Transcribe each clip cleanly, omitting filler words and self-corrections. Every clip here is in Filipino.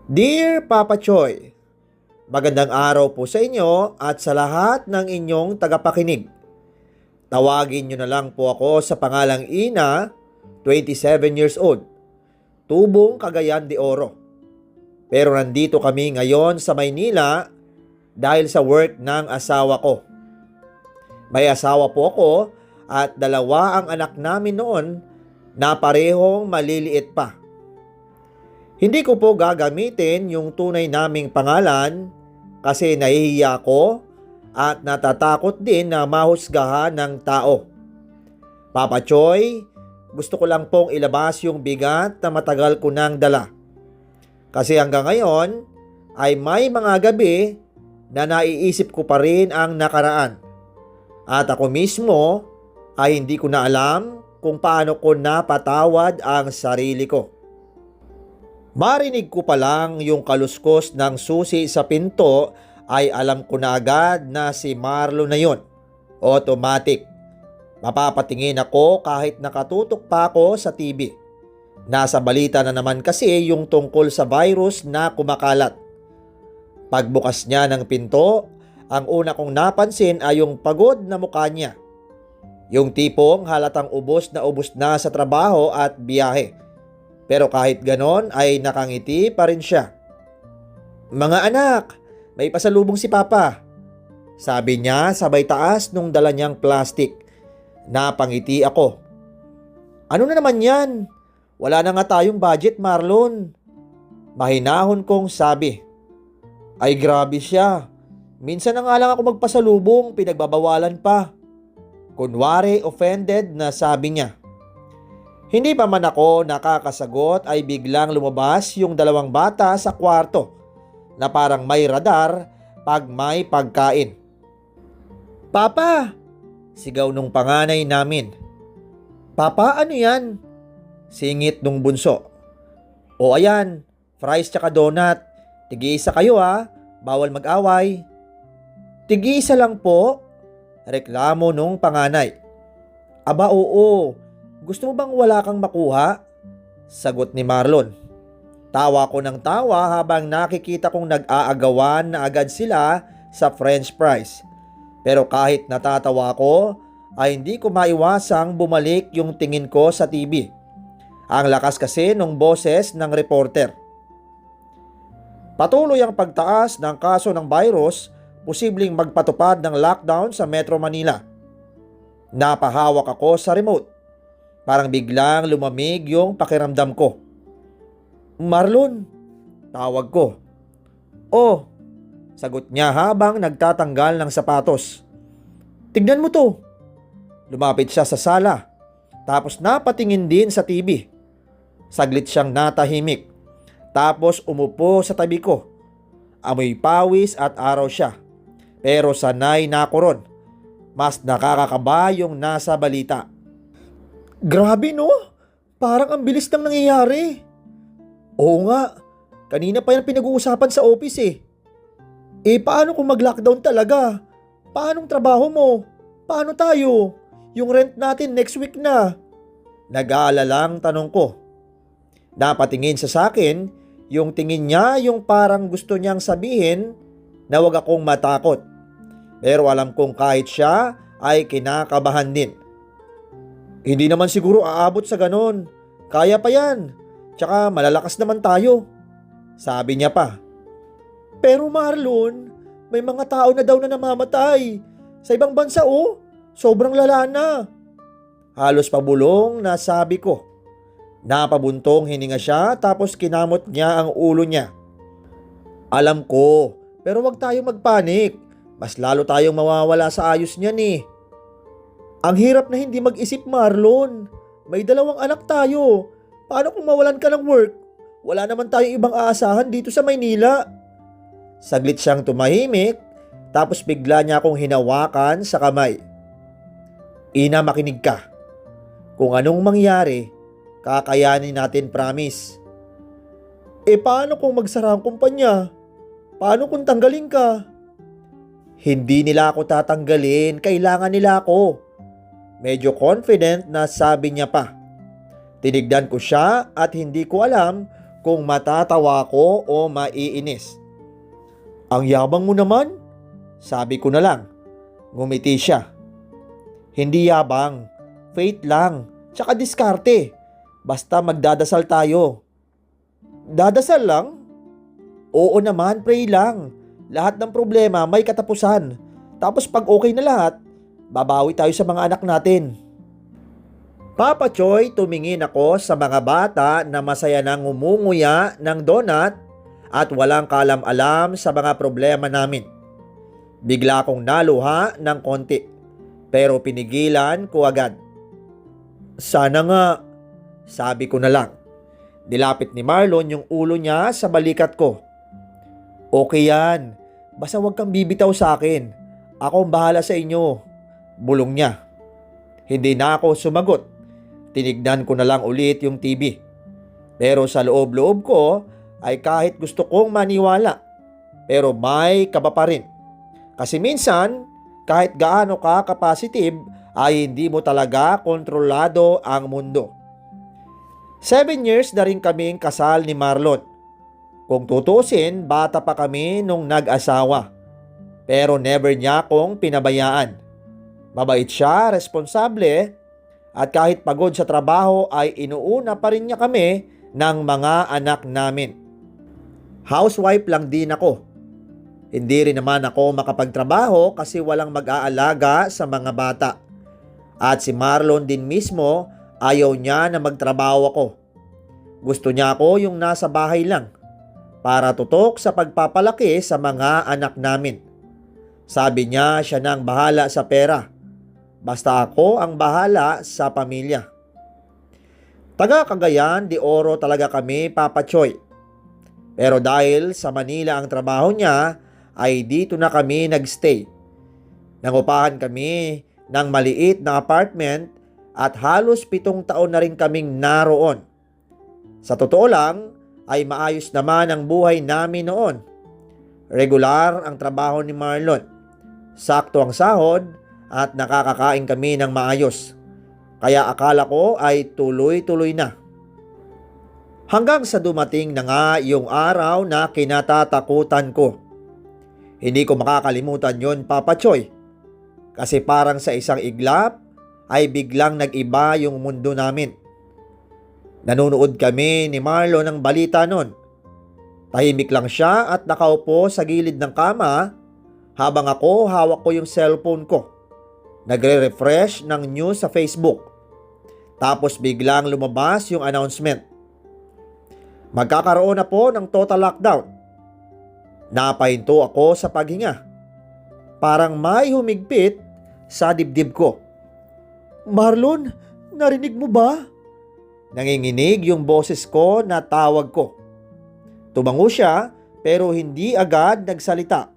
Dear Papa Choy, magandang araw po sa inyo at sa lahat ng inyong tagapakinig. Tawagin nyo na lang po ako sa pangalang Ina, 27 years old, tubong Cagayan de Oro. Pero nandito kami ngayon sa Maynila dahil sa work ng asawa ko. May asawa po ako at dalawa ang anak namin noon na parehong maliliit pa. Hindi ko po gagamitin yung tunay naming pangalan kasi nahihiya ko at natatakot din na mahusgahan ng tao. Papa Choy, gusto ko lang pong ilabas yung bigat na matagal ko nang dala. Kasi hanggang ngayon ay may mga gabi na naiisip ko pa rin ang nakaraan. At ako mismo ay hindi ko na alam kung paano ko napatawad ang sarili ko. Marinig ko pa lang yung kaluskos ng susi sa pinto ay alam ko na agad na si Marlon na yon. Automatic. Mapapatingin ako kahit nakatutok pa ako sa TV. Nasa balita na naman kasi yung tungkol sa virus na kumakalat. Pagbukas niya ng pinto, ang una kong napansin ay yung pagod na mukha niya. Yung tipong halatang ubos na sa trabaho at biyahe. Pero kahit ganon ay nakangiti pa rin siya. "Mga anak, may pasalubong si Papa," sabi niya sabay taas nung dala niyang plastic. Napangiti ako. "Ano na naman yan? Wala na nga tayong budget, Marlon." Mahinahon kong sabi. Ay grabe siya. Minsan na nga lang ako magpasalubong, pinagbabawalan pa. Kunwari offended na sabi niya. Hindi pa man ako nakakasagot ay biglang lumabas yung dalawang bata sa kwarto na parang may radar pag may pagkain. "Papa!" sigaw nung panganay namin. "Papa, ano yan?" singit nung bunso. "O ayan, fries tsaka donut. Tig-isa kayo ha, bawal mag-away." "Tig-isa lang po?" reklamo nung panganay. "Aba oo. Gusto mo bang wala kang makuha?" sagot ni Marlon. Tawa ko ng tawa habang nakikita kong nag-aagawan na agad sila sa French fries. Pero kahit natatawa ko, ay hindi ko maiwasang bumalik yung tingin ko sa TV. Ang lakas kasi nung boses ng reporter. Patuloy ang pagtaas ng kaso ng virus, posibleng magpatupad ng lockdown sa Metro Manila. Napahawak ako sa remote. Parang biglang lumamig yung pakiramdam ko. "Marlon," tawag ko. "Oh," sagot niya habang nagtatanggal ng sapatos. "Tignan mo to." Lumapit siya sa sala. Tapos napatingin din sa TV. Saglit siyang natahimik. Tapos umupo sa tabi ko. Amoy pawis at araw siya. Pero sanay na ako ron. Mas nakakakaba yung nasa balita. "Grabe no? Parang ang bilis ng nangyayari." "Oo nga, kanina pa yan pinag-uusapan sa office eh." Paano kung mag-lockdown talaga? Paanong trabaho mo? Paano tayo? Yung rent natin next week na." Nag-aalalang tanong ko. Napatingin sa akin, yung tingin niya yung parang gusto niyang sabihin na wag akong matakot. Pero alam kong kahit siya ay kinakabahan din. "Hindi naman siguro aabot sa ganon. Kaya pa yan. Tsaka malalakas naman tayo," sabi niya pa. "Pero Marlon, may mga tao na daw na namamatay. Sa ibang bansa oh, sobrang lala na." Halos pabulong na sabi ko. Napabuntong hininga siya tapos kinamot niya ang ulo niya. "Alam ko, pero wag tayong magpanik. Mas lalo tayong mawawala sa ayos niyan eh." "Ang hirap na hindi mag-isip, Marlon. May dalawang anak tayo. Paano kung mawalan ka ng work? Wala naman tayong ibang aasahan dito sa Maynila." Saglit siyang tumahimik, tapos bigla niya akong hinawakan sa kamay. "Ina, makinig ka. Kung anong mangyari, kakayanin natin, promise." Paano kung magsara ang kumpanya? Paano kung tanggalin ka?" "Hindi nila ako tatanggalin, kailangan nila ako." Medyo confident na sabi niya pa. Tinignan ko siya at hindi ko alam kung matatawa ko o maiinis. Ang yabang mo naman, sabi ko na lang. Ngumiti siya. Hindi yabang, faith lang, tsaka diskarte. Basta magdadasal tayo. Dadasal lang? Oo naman, pray lang. Lahat ng problema may katapusan. Tapos pag okay na lahat, babawi tayo sa mga anak natin. Papa Choy, tumingin ako sa mga bata na masaya nang ngumunguya ng donut at walang kalam-alam sa mga problema namin. Bigla akong naluha ng konti, pero pinigilan ko agad. Sana nga, sabi ko na lang. Dilapit ni Marlon yung ulo niya sa balikat ko. Okay yan, basta huwag kang bibitaw sa akin. Ako ang bahala sa inyo, bulong niya. Hindi na ako sumagot. Tinignan ko na lang ulit yung TV. Pero sa loob-loob ko ay kahit gusto kong maniwala, pero may kaba pa rin. Kasi minsan, kahit gaano ka ka-positive, ay hindi mo talaga kontrolado ang mundo. 7 years na rin kaming kasal ni Marlon. Kung tutusin, bata pa kami nung nag-asawa. Pero never niya akong pinabayaan. Mabait siya, responsable, at kahit pagod sa trabaho ay inuuna pa rin niya kami ng mga anak namin. Housewife lang din ako. Hindi rin naman ako makapagtrabaho kasi walang mag-aalaga sa mga bata. At si Marlon din mismo ayaw niya na magtrabaho ako. Gusto niya ako yung nasa bahay lang para tutok sa pagpapalaki sa mga anak namin. Sabi niya siya nang bahala sa pera. Basta ako ang bahala sa pamilya. Taga Cagayan de Oro talaga kami, Papa Choy. Pero dahil sa Manila ang trabaho niya, ay dito na kami nagstay. Nangupahan kami ng maliit na apartment at halos 7 taon na rin kaming naroon. Sa totoo lang, ay maayos naman ang buhay namin noon. Regular ang trabaho ni Marlon. Sakto ang sahod at nakakakain kami ng maayos. Kaya akala ko ay tuloy-tuloy na. Hanggang sa dumating na nga yung araw na kinatatakutan ko. Hindi ko makakalimutan yon, Papa Choy. Kasi parang sa isang iglap ay biglang nag-iba yung mundo namin. Nanonood kami ni Marlon ng balita nun. Tahimik lang siya at nakaupo sa gilid ng kama habang ako hawak ko yung cellphone ko. Nagre-refresh ng news sa Facebook. Tapos biglang lumabas yung announcement. Magkakaroon na po ng total lockdown. Napahinto ako sa paghinga. Parang may humigpit sa dibdib ko. Marlon, narinig mo ba? Nanginginig yung boses ko na tawag ko. Tumango siya pero hindi agad nagsalita.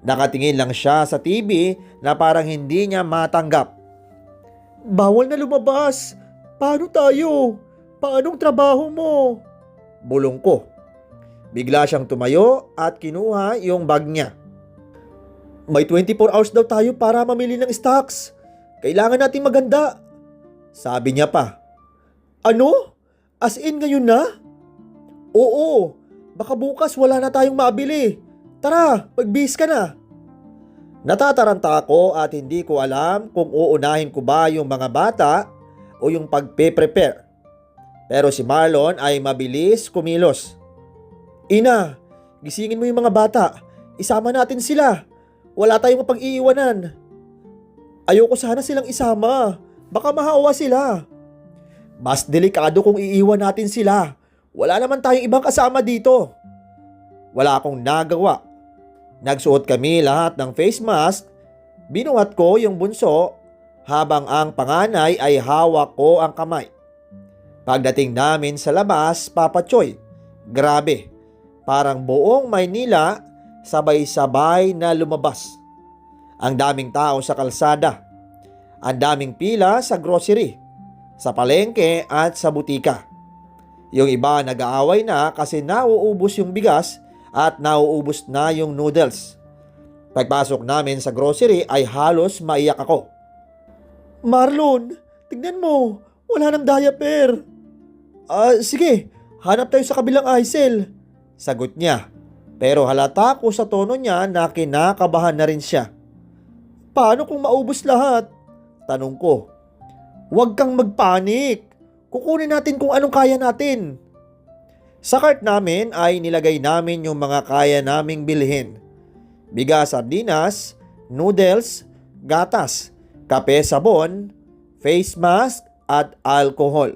Nakatingin lang siya sa TV na parang hindi niya matanggap. Bawal na lumabas. Paano tayo? Paanong trabaho mo? Bulong ko. Bigla siyang tumayo at kinuha yung bag niya. May 24 hours daw tayo para mamili ng stocks. Kailangan natin maganda. Sabi niya pa. Ano? As in ngayon na? Oo. Baka bukas wala na tayong mabili. Tara, magbihis ka na. Natataranta ako at hindi ko alam kung uunahin ko ba yung mga bata o yung pagpe-prepare. Pero si Marlon ay mabilis kumilos. Ina, gisingin mo yung mga bata. Isama natin sila. Wala tayong mapag-iiwanan. Ayoko sana silang isama. Baka mahawa sila. Mas delikado kung iiwan natin sila. Wala naman tayong ibang kasama dito. Wala akong nagawa. Nagsuot kami lahat ng face mask. Binuhat ko yung bunso habang ang panganay ay hawak ko ang kamay. Pagdating namin sa labas, Papa Choy, grabe. Parang buong Maynila sabay-sabay na lumabas. Ang daming tao sa kalsada. Ang daming pila sa grocery, sa palengke at sa butika. Yung iba nag-aaway na kasi nauubos yung bigas at nauubos na yung noodles. Pagpasok namin sa grocery ay halos maiyak ako. Marlon, tignan mo, wala nang diaper. Sige, Hanap tayo sa kabilang aisle, sagot niya. Pero halata ko sa tono niya na kinakabahan na rin siya. Paano kung maubos lahat? Tanong ko. Huwag kang magpanik. Kukunin natin kung anong kaya natin. Sa cart namin ay nilagay namin yung mga kaya naming bilhin. Bigas, sardinas, noodles, gatas, kape, sabon, face mask at alcohol.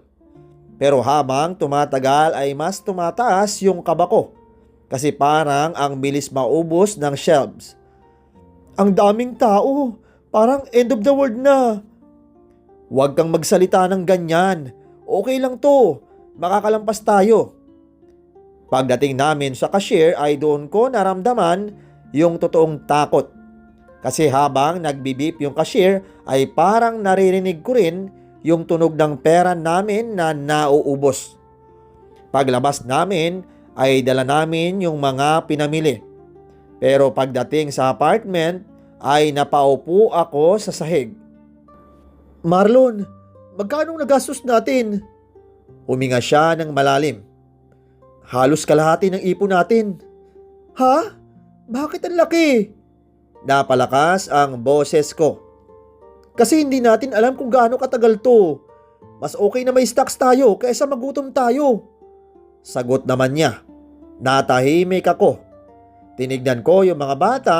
Pero habang tumatagal ay mas tumataas yung kaba ko kasi parang ang bilis maubos ng shelves. Ang daming tao, parang end of the world na. Huwag kang magsalita ng ganyan. Okay lang to, makakalampas tayo. Pagdating namin sa cashier ay doon ko naramdaman yung totoong takot. Kasi habang nagbibip yung cashier ay parang naririnig ko rin yung tunog ng pera namin na nauubos. Paglabas namin ay dala namin yung mga pinamili. Pero pagdating sa apartment ay napaupo ako sa sahig. Marlon, magkano nagastos natin? Huminga siya ng malalim. Halos kalahati ng ipon natin. Ha? Bakit ang laki? Napalakas ang boses ko. Kasi hindi natin alam kung gaano katagal to. Mas okay na may stocks tayo kaysa magutom tayo. Sagot naman niya. Natahimik ako. Tinignan ko yung mga bata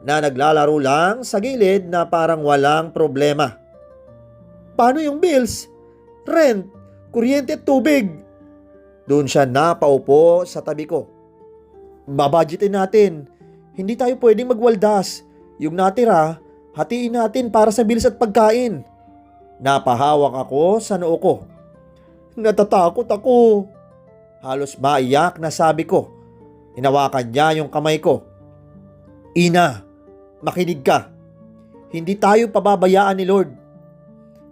na naglalaro lang sa gilid na parang walang problema. Paano yung bills? Rent, kuryente at tubig? Doon siya napaupo sa tabi ko. Babudgetin natin. Hindi tayo pwedeng magwaldas. Yung natira, hatiin natin para sa bills at pagkain. Napahawak ako sa noo ko. Natatakot ako. Halos maiyak na sabi ko. Hinawakan niya yung kamay ko. Ina, makinig ka. Hindi tayo pababayaan ni Lord.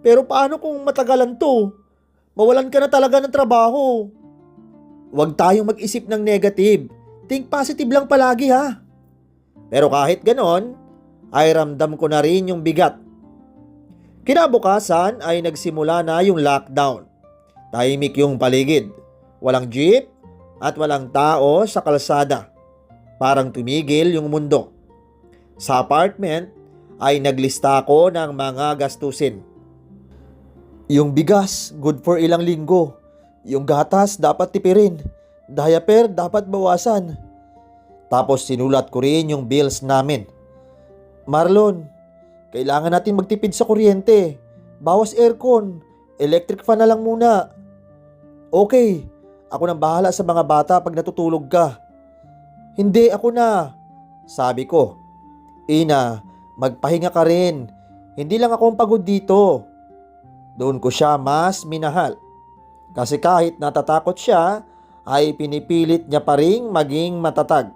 Pero paano kung matagalan to? Mawalan ka na talaga ng trabaho. Huwag tayong mag-isip ng negative. Think positive lang palagi ha. Pero kahit ganon, ay ramdam ko na rin yung bigat. Kinabukasan ay nagsimula na yung lockdown. Tahimik yung paligid. Walang jeep at walang tao sa kalsada. Parang tumigil yung mundo. Sa apartment ay naglista ako ng mga gastusin. Yung bigas, good for ilang linggo. Yung gatas, dapat tipirin. Diaper, dapat bawasan. Tapos sinulat ko rin yung bills namin. Marlon, kailangan natin magtipid sa kuryente. Bawas aircon. Electric fan na lang muna. Okay, ako nang bahala sa mga bata pag natutulog ka. Hindi, ako na. Sabi ko. Ina, magpahinga ka rin. Hindi lang ako ang pagod dito. Doon ko siya mas minahal. Kasi kahit natatakot siya, ay pinipilit niya pa ring maging matatag.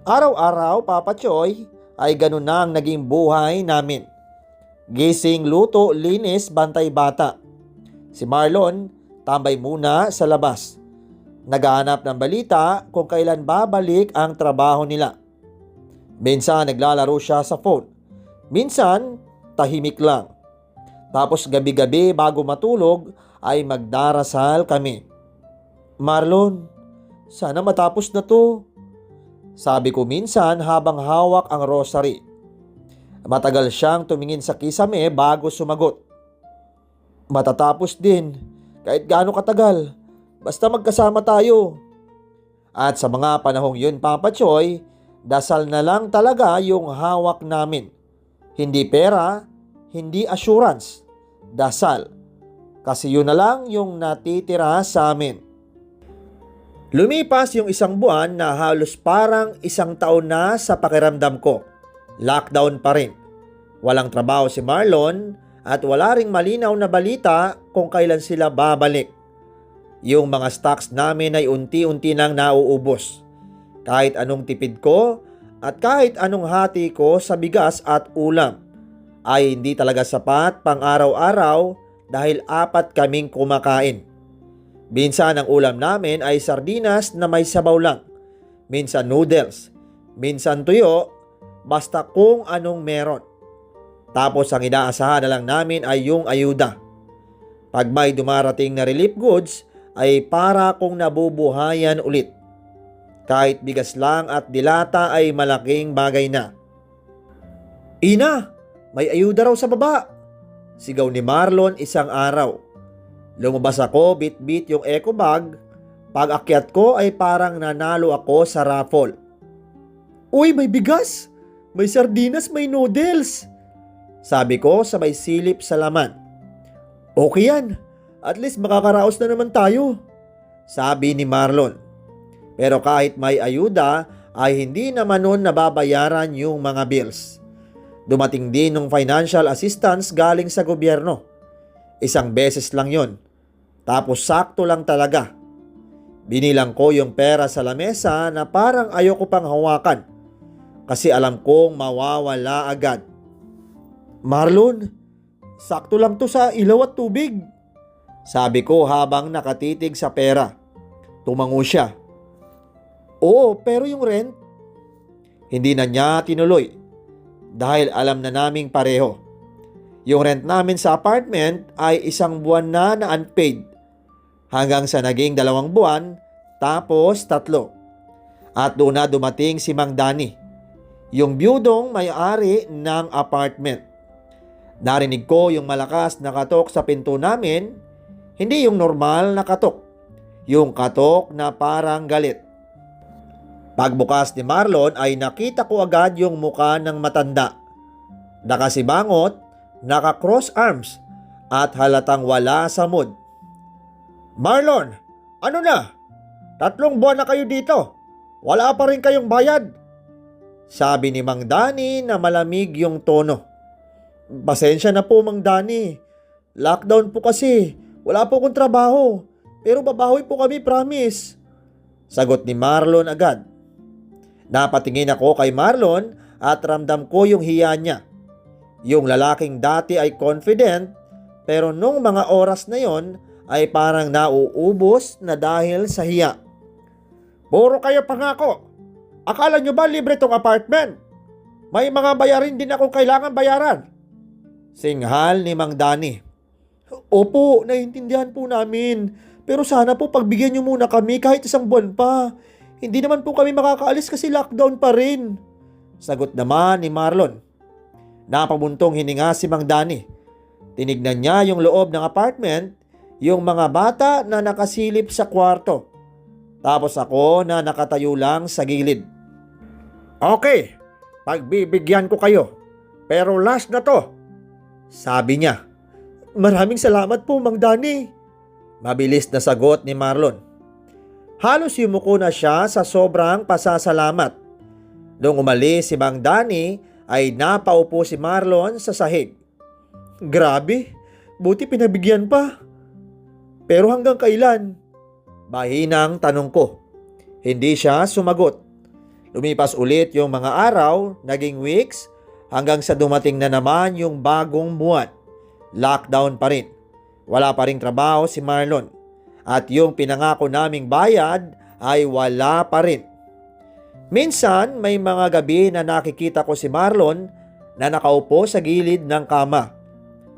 Araw-araw, Papa Choy, ay ganun na ang naging buhay namin. Gising, luto, linis, bantay bata. Si Marlon, tambay muna sa labas. Naghahanap ng balita kung kailan babalik ang trabaho nila. Minsan naglalaro siya sa phone. Minsan, tahimik lang. Tapos gabi-gabi bago matulog ay magdarasal kami. Marlon, sana matapos na to. Sabi ko minsan habang hawak ang rosary. Matagal siyang tumingin sa kisame bago sumagot. Matatapos din, kahit gaano katagal. Basta magkasama tayo. At sa mga panahong yun, Papa Choy, dasal na lang talaga yung hawak namin. Hindi pera, hindi assurance. Dasal. Kasi yun na lang yung natitira sa amin. Lumipas yung isang buwan na halos parang isang taon na sa pakiramdam ko. Lockdown pa rin. Walang trabaho si Marlon at wala ring malinaw na balita kung kailan sila babalik. Yung mga stocks namin ay unti-unti nang nauubos. Kahit anong tipid ko at kahit anong hati ko sa bigas at ulam ay hindi talaga sapat pang araw-araw dahil 4 kaming kumakain. Minsan ang ulam namin ay sardinas na may sabaw lang. Minsan noodles. Minsan tuyo. Basta kung anong meron. Tapos ang inaasahan na lang namin ay yung ayuda. Pag may dumarating na relief goods, ay para kong nabubuhayan ulit. Kahit bigas lang at dilata ay malaking bagay na. Ina, may ayuda raw sa baba! Sigaw ni Marlon isang araw. Lumabas ako, bit-bit yung eco bag. Pag akyat ko ay parang nanalo ako sa raffle. Uy, may bigas! May sardinas, may noodles! Sabi ko sabay silip sa laman. Okay yan, at least makakaraos na naman tayo, sabi ni Marlon. Pero kahit may ayuda ay hindi naman nun nababayaran yung mga bills. Dumating din ng financial assistance galing sa gobyerno. Isang beses lang yon. Tapos sakto lang talaga. Binilang ko yung pera sa lamesa na parang ayoko pang hawakan. Kasi alam kong mawawala agad. Marlon, sakto lang to sa ilaw at tubig, sabi ko habang nakatitig sa pera. Tumango siya. Oo, pero yung rent? Hindi na niya tinuloy dahil alam na naming pareho. Yung rent namin sa apartment ay 1 buwan na unpaid hanggang sa naging 2 buwan tapos 3. At doon na dumating si Mang Danny, yung biyudong may-ari ng apartment. Narinig ko yung malakas na katok sa pinto namin, hindi yung normal na katok, yung katok na parang galit. Pagbukas ni Marlon ay nakita ko agad yung muka ng matanda. Nakasibangot, naka-cross arms at halatang wala sa mood. Marlon, ano na? 3 buwan na kayo dito. Wala pa rin kayong bayad, sabi ni Mang Danny na malamig yung tono. Pasensya na po, Mang Danny. Lockdown po kasi. Wala po akong trabaho. Pero babawi po kami, promise, sagot ni Marlon agad. Napatingin ako kay Marlon at ramdam ko yung hiya niya. Yung lalaking dati ay confident pero nung mga oras na yon ay parang nauubos na dahil sa hiya. Puro kayo pangako. Akala nyo ba libre tong apartment? May mga bayarin din akong kailangan bayaran, singhal ni Mang Danny. Opo, naiintindihan po namin. Pero sana po pagbigyan nyo muna kami kahit 1 buwan pa. Hindi naman po kami makakaalis kasi lockdown pa rin, sagot naman ni Marlon. Napabuntong hininga si Mang Danny. Tinignan niya yung loob ng apartment, yung mga bata na nakasilip sa kwarto. Tapos ako na nakatayo lang sa gilid. Okay, pagbibigyan ko kayo. Pero last na to, sabi niya. Maraming salamat po, Mang Danny, mabilis na sagot ni Marlon. Halos yumuko na siya sa sobrang pasasalamat. Nung umalis si Mang Danny ay napaupo si Marlon sa sahig. Grabe, buti pinabigyan pa. Pero hanggang kailan? Mahinang tanong ko. Hindi siya sumagot. Lumipas ulit yung mga araw, naging weeks, hanggang sa dumating na naman yung bagong buwan. Lockdown pa rin. Wala pa ring trabaho si Marlon. At yung pinangako naming bayad ay wala pa rin. Minsan may mga gabi na nakikita ko si Marlon na nakaupo sa gilid ng kama.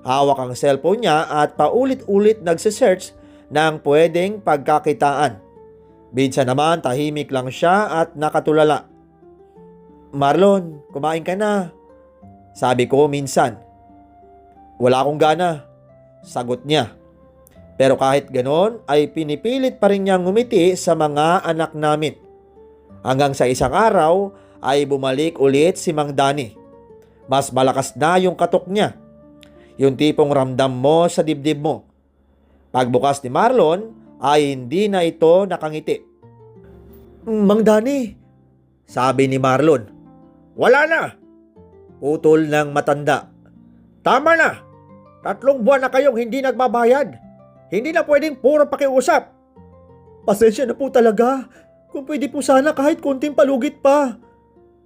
Hawak ang cellphone niya at paulit-ulit nagsisearch ng pwedeng pagkakitaan. Minsan naman tahimik lang siya at nakatulala. Marlon, kumain ka na, sabi ko minsan. Wala akong gana, sagot niya. Pero kahit ganon ay pinipilit pa rin niyang ngumiti sa mga anak namin. Hanggang sa isang araw ay bumalik ulit si Mang Danny. Mas malakas na yung katok niya. Yung tipong ramdam mo sa dibdib mo. Pagbukas ni Marlon ay hindi na ito nakangiti. Mang Danny, sabi ni Marlon. Wala na, putol ng matanda. Tama na, 3 buwan na kayong hindi nagbabayad. Hindi na pwedeng puro pakiusap. Pasensya na po talaga. Kung pwede po sana kahit konting palugit pa,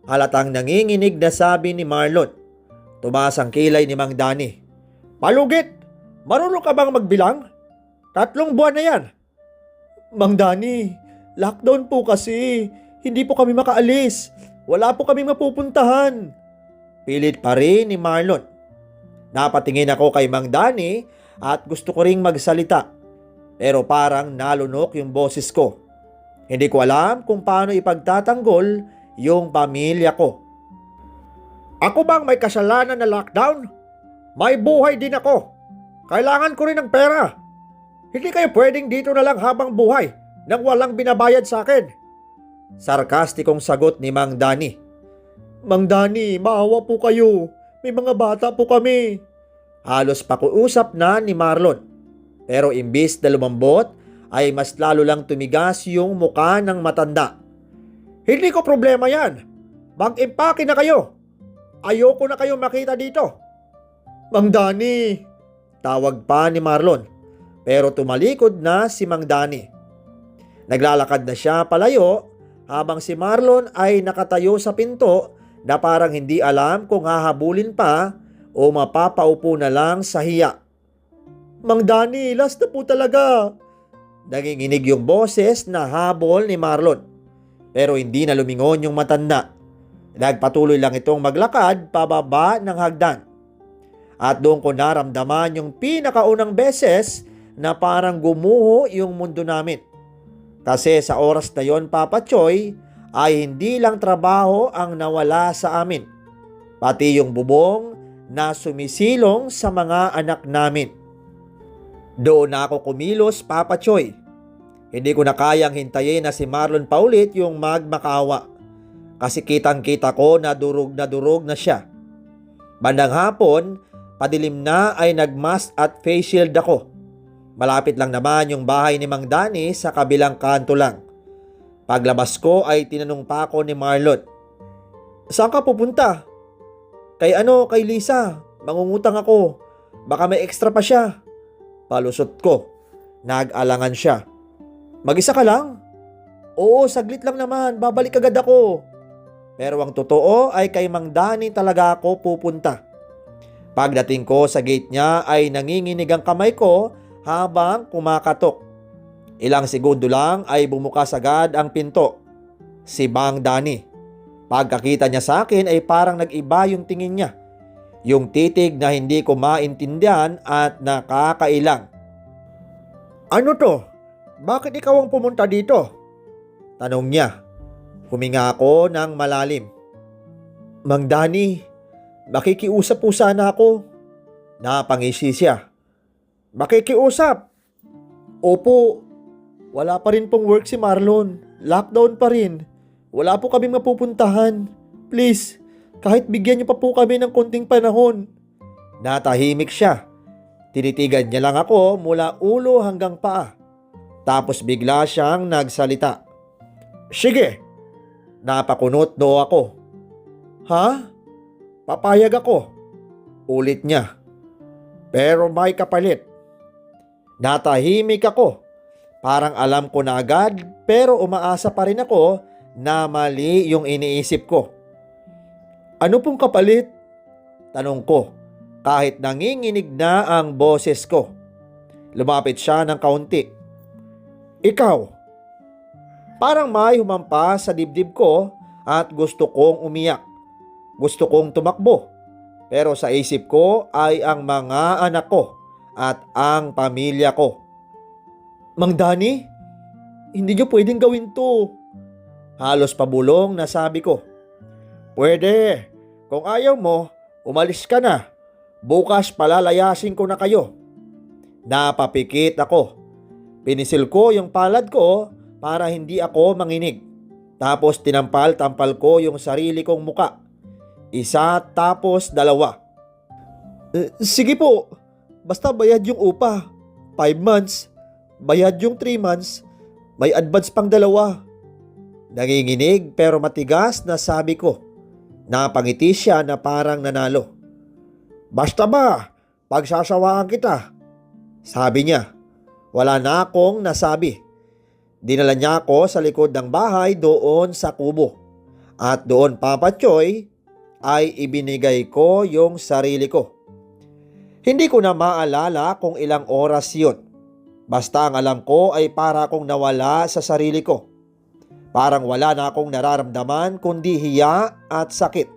halatang nanginginig na sabi ni Marlon. Tumaas ang kilay ni Mang Danny. Palugit? Marunong ka bang magbilang? 3 buwan na yan. Mang Danny, lockdown po kasi. Hindi po kami makaalis. Wala po kami mapupuntahan, pilit pa rin ni Marlon. Napatingin ako kay Mang Danny at gusto ko ring magsalita. pero parang nalunok yung boses ko. Hindi ko alam kung paano ipagtatanggol yung pamilya ko. Ako bang may kasalanan na lockdown? May buhay din ako. Kailangan ko rin ng pera. Hindi kayo pwedeng dito na lang habang buhay nang walang binabayad sa akin. Sarkastikong sagot ni Mang Dani. Mang Dani, maawa po kayo. May mga bata po kami. Halos pakiusap na ni Marlon. Pero imbis na lumambot, ay mas lalo lang tumigas yung muka ng matanda. Hindi ko problema yan. Mag-impake na kayo. Ayoko na kayo makita dito. Mang Dani, tawag pa ni Marlon. Pero tumalikod na si Mang Dani. Naglalakad na siya palayo habang si Marlon ay nakatayo sa pinto na parang hindi alam kung hahabulin pa o mapapaupo na lang sa hiya. Mang Dani, last na po talaga. Nanginginig yung boses na habol ni Marlon. Pero hindi na lumingon yung matanda. Nagpatuloy lang itong maglakad pababa ng hagdan. At doon ko naramdaman yung pinakaunang beses na parang gumuho yung mundo namin. Kasi sa oras na yon, Papa Choy, ay hindi lang trabaho ang nawala sa amin. Pati yung bubong na sumisilong sa mga anak namin. Doon na ako kumilos, Papa Choy. Hindi ko na kayang hintayin na si Marlon pa ulit yung magmakaawa. Kasi kitang-kita ko na durog na siya. Bandang hapon, padilim na ay nagmask at face shield ako. Malapit lang naman yung bahay ni Mang Dani sa kabilang kanto lang. Paglabas ko ay tinanong pa ako ni Marlon. Saan ka pupunta? Kay Lisa. Mangungutang ako. Baka may extra pa siya. Palusot ko. Nag-alangan siya. Mag-isa ka lang? Oo, saglit lang naman. Babalik agad ako. Pero ang totoo ay kay Mang Dani talaga ako pupunta. Pagdating ko sa gate niya ay nanginginig ang kamay ko habang kumakatok. Ilang segundo lang ay bumukas agad ang pinto. Si Mang Dani. Pagkakita niya sa akin ay parang nag-iba yung tingin niya. Yung titig na hindi ko maintindihan at nakakailang. Ano to? Bakit ikaw ang pumunta dito? Tanong niya. Huminga ako ng malalim. Mang Dani, makikiusap po sana ako. Napangisi siya. Makikiusap? Opo, wala pa rin pong work si Marlon. Lockdown pa rin. Wala po kaming mapupuntahan. Please, kahit bigyan niyo pa po kami ng konting panahon. Natahimik siya. Tinitigan niya lang ako mula ulo hanggang paa. Tapos bigla siyang nagsalita. Sige. Napakunot do ako. Ha? Papayag ako. Ulit niya. Pero may kapalit. Natahimik ako. Parang alam ko na agad pero umaasa pa rin ako na mali yung iniisip ko. Ano pong kapalit? Tanong ko kahit nanginginig na ang boses ko. Lumapit siya ng kaunti. Ikaw. Parang may humampa sa dibdib ko at gusto kong umiyak. Gusto kong tumakbo. Pero sa isip ko ay ang mga anak ko at ang pamilya ko. Mang Dani, hindi niyo pwedeng gawin to. Halos pabulong na sabi ko. Pwede. Kung ayaw mo, umalis ka na. Bukas palalayasin ko na kayo. Napapikit ako. Pinisil ko yung palad ko para hindi ako manginig. Tapos tinampal-tampal ko yung sarili kong muka. Isa tapos dalawa. Sige po. Basta bayad yung upa. 5 months. Bayad yung 3 months. May advance pang 2. Nanginginig pero matigas na sabi ko. Napangiti siya na parang nanalo. Basta ba, pagsasawaan kita. Sabi niya. Wala na akong nasabi. Dinala niya ako sa likod ng bahay doon sa kubo. At doon, Papa Choy, ay ibinigay ko yung sarili ko. Hindi ko na maalala kung ilang oras yun. Basta ang alam ko ay para akong nawala sa sarili ko. Parang wala na akong nararamdaman kundi hiya at sakit.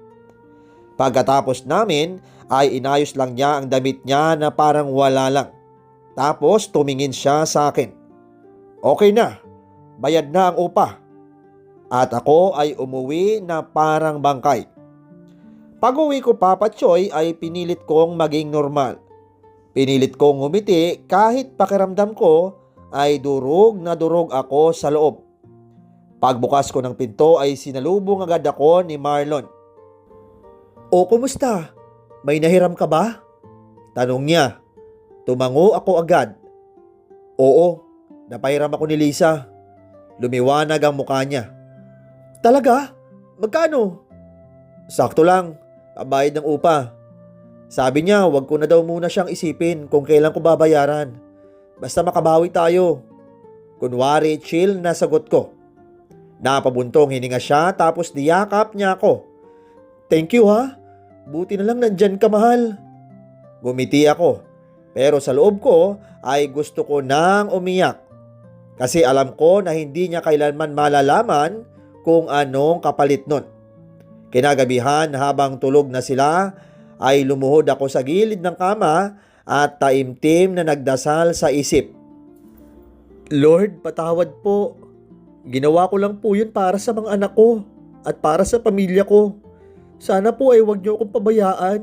Pagkatapos namin ay inayos lang niya ang damit niya na parang wala lang. Tapos tumingin siya sa akin. Okay na, bayad na ang upa. At ako ay umuwi na parang bangkay. Pag-uwi ko, Papa Choy, ay pinilit kong maging normal. Pinilit kong ngumiti kahit pakiramdam ko ay durog na durog ako sa loob. Pagbukas ko ng pinto ay sinalubong agad ako ni Marlon. O, kumusta? May nahiram ka ba? Tanong niya. Tumango ako agad. Oo, napahiram ako ni Lisa. Lumiwanag ang mukha niya. Talaga? Magkano? Sakto lang, pabayad ng upa. Sabi niya, wag ko na daw muna siyang isipin kung kailan ko babayaran. Basta makabawi tayo. Kunwari, chill na sagot ko. Napabuntong hininga siya tapos niyakap niya ako. Thank you ha. Buti na lang nandyan ka, mahal. Gumiti ako. Pero sa loob ko ay gusto ko nang umiyak. Kasi alam ko na hindi niya kailanman malalaman kung anong kapalit nun. Kinagabihan habang tulog na sila ay lumuhod ako sa gilid ng kama at taimtim na nagdasal sa isip. Lord, patawad po. Ginawa ko lang po yun para sa mga anak ko at para sa pamilya ko. Sana po ay huwag niyo akong pabayaan.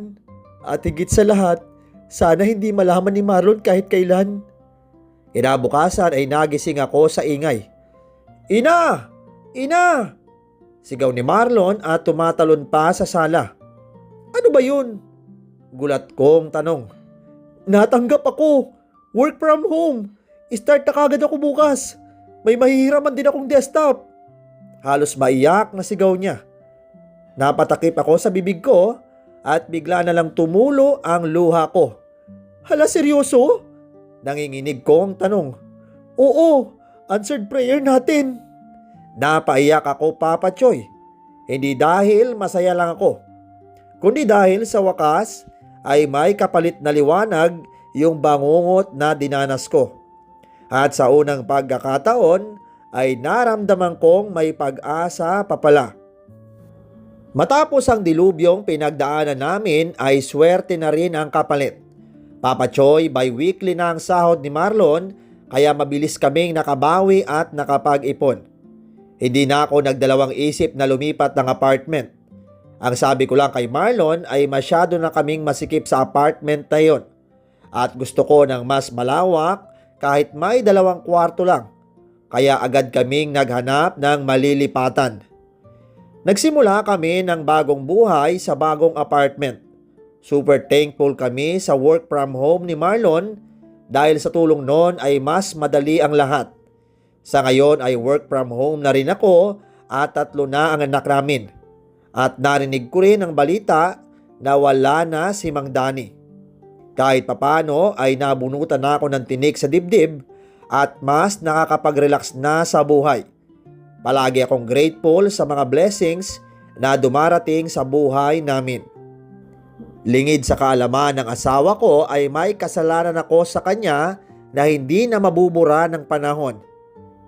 At higit sa lahat, sana hindi malaman ni Marlon kahit kailan. Kinabukasan ay nagising ako sa ingay. Ina! Ina! Sigaw ni Marlon at tumatalon pa sa sala. Ano ba yun? Gulat kong tanong. Natanggap ako. Work from home. Start na kagad ako bukas. May mahihiraman din akong desktop. Halos maiyak na sigaw niya. Napatakip ako sa bibig ko at bigla na lang tumulo ang luha ko. Hala, seryoso? Nanginginig kong tanong. Oo, answered prayer natin. Napaiyak ako, Papa Choy. Hindi dahil masaya lang ako, kundi dahil sa wakas ay may kapalit na liwanag yung bangungot na dinanas ko. At sa unang pagkakataon ay naramdaman kong may pag-asa pa pala. Matapos ang dilubyong pinagdaanan namin ay swerte na rin ang kapalit. Papa Choy, bi-weekly na ang sahod ni Marlon kaya mabilis kaming nakabawi at nakapag-ipon. Hindi na ako nagdalawang isip na lumipat ng apartment. Ang sabi ko lang kay Marlon ay masyado na kaming masikip sa apartment na yon. At gusto ko ng mas malawak kahit may 2 kwarto lang. Kaya agad kaming naghanap ng malilipatan. Nagsimula kami ng bagong buhay sa bagong apartment. Super thankful kami sa work from home ni Marlon dahil sa tulong nun ay mas madali ang lahat. Sa ngayon ay work from home na rin ako at 3 na ang anak namin. At narinig ko rin ang balita na wala na si Mang Danny. Kahit papano ay nabunutan na ako ng tinik sa dibdib at mas nakakapag-relax na sa buhay. Palagi akong grateful sa mga blessings na dumarating sa buhay namin. Lingid sa kaalaman ng asawa ko ay may kasalanan ako sa kanya na hindi na mabubura ng panahon.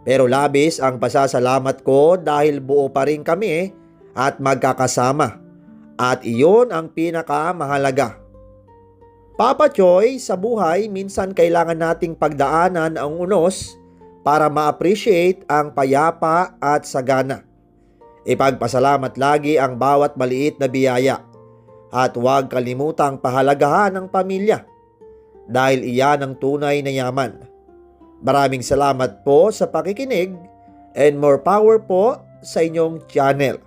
Pero labis ang pasasalamat ko dahil buo pa rin kami at magkakasama. At iyon ang pinakamahalaga. Papa Choy, sa buhay minsan kailangan nating pagdaanan ang unos para ma-appreciate ang payapa at sagana. Ipagpasalamat lagi ang bawat maliit na biyaya at huwag kalimutang pahalagahan ang pamilya dahil iyan ang tunay na yaman. Maraming salamat po sa pakikinig and more power po sa inyong channel.